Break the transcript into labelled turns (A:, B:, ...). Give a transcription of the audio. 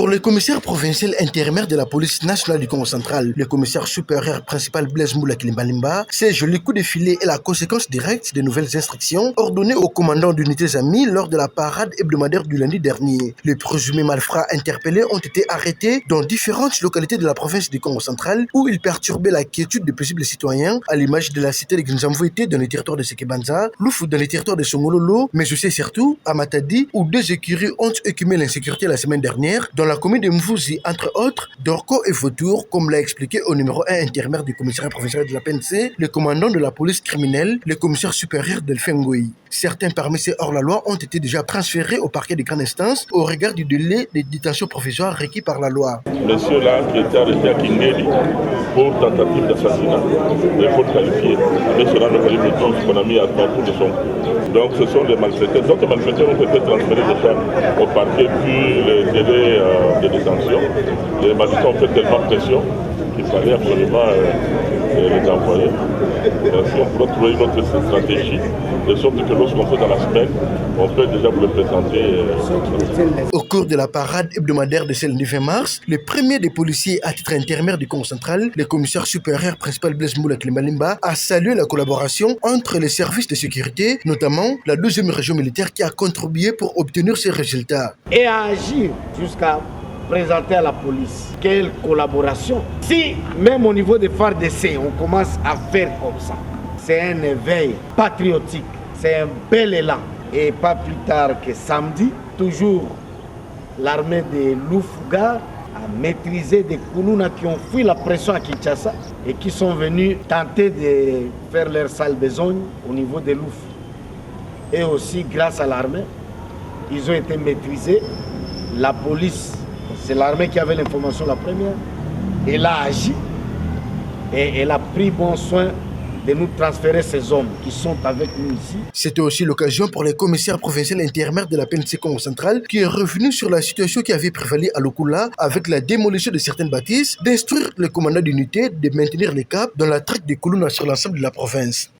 A: Pour le commissaire provincial intérimaire de la police nationale du Congo central, le commissaire supérieur principal Blaise Moula Kilimbalimba, ces jolis coups de filet est la conséquence directe des nouvelles instructions ordonnées au commandant d'unités amies lors de la parade hebdomadaire du lundi dernier. Les présumés malfrats interpellés ont été arrêtés dans différentes localités de la province du Congo central où ils perturbaient la quiétude de possibles citoyens, à l'image de la cité de Ginzamvouité dans les territoires de Sekebanza, Loufou dans les territoires de Songololo, mais aussi surtout à Matadi où deux écuries ont écumé l'insécurité la semaine dernière dans la commune de Mvouzi, entre autres, Dorko et Vautour, comme l'a expliqué au numéro 1 intérimaire du commissariat provincial de la PNC, le commandant de la police criminelle, le commissaire supérieur Delphin Ngoyi. Certains parmi ces hors-la-loi ont été déjà transférés au parquet de grande instance au regard du délai de détention provisoire requis par la loi.
B: Monsieur là, qui était arrêté à Kingeli pour tentative d'assassinat, il faut le qualifier. Mais cela ne qualifie pas qu'on a mis à temps pour de son coup. Donc ce sont des malfaiteurs. D'autres malfaiteurs ont été transférés déjà au parquet vu le délai de détention. Les magistrats ont fait tellement pression qu'il fallait absolument les envoyer. Si on pourrait trouver une autre stratégie, de sorte que lorsqu'on fait dans la semaine, on peut déjà vous le présenter.
A: Au cours de la parade hebdomadaire de celle du 20 mars, le premier des policiers à titre intérimaire du Congo central, le commissaire supérieur principal Blaise Moula Kilimbalimba, a salué la collaboration entre les services de sécurité, notamment la 12e région militaire qui a contribué pour obtenir ces résultats.
C: Et à agir jusqu'à présenter à la police. Quelle collaboration! Si même au niveau des FARDC, on commence à faire comme ça, c'est un éveil patriotique, c'est un bel élan. Et pas plus tard que samedi, toujours l'armée de Loufuga a maîtrisé des Koulouna qui ont fui la pression à Kinshasa et qui sont venus tenter de faire leur sale besogne au niveau de Louf. Et aussi, grâce à l'armée, ils ont été maîtrisés. La police, c'est l'armée qui avait l'information la première, elle a agi et elle a pris bon soin de nous transférer ces hommes qui sont avec nous ici.
A: C'était aussi l'occasion pour les commissaires provinciaux intérimaires de la PNC Congo central qui est revenu sur la situation qui avait prévalu à Lokula avec la démolition de certaines bâtisses, d'instruire les commandants d'unité de maintenir les caps dans la traite des Koulouna sur l'ensemble de la province.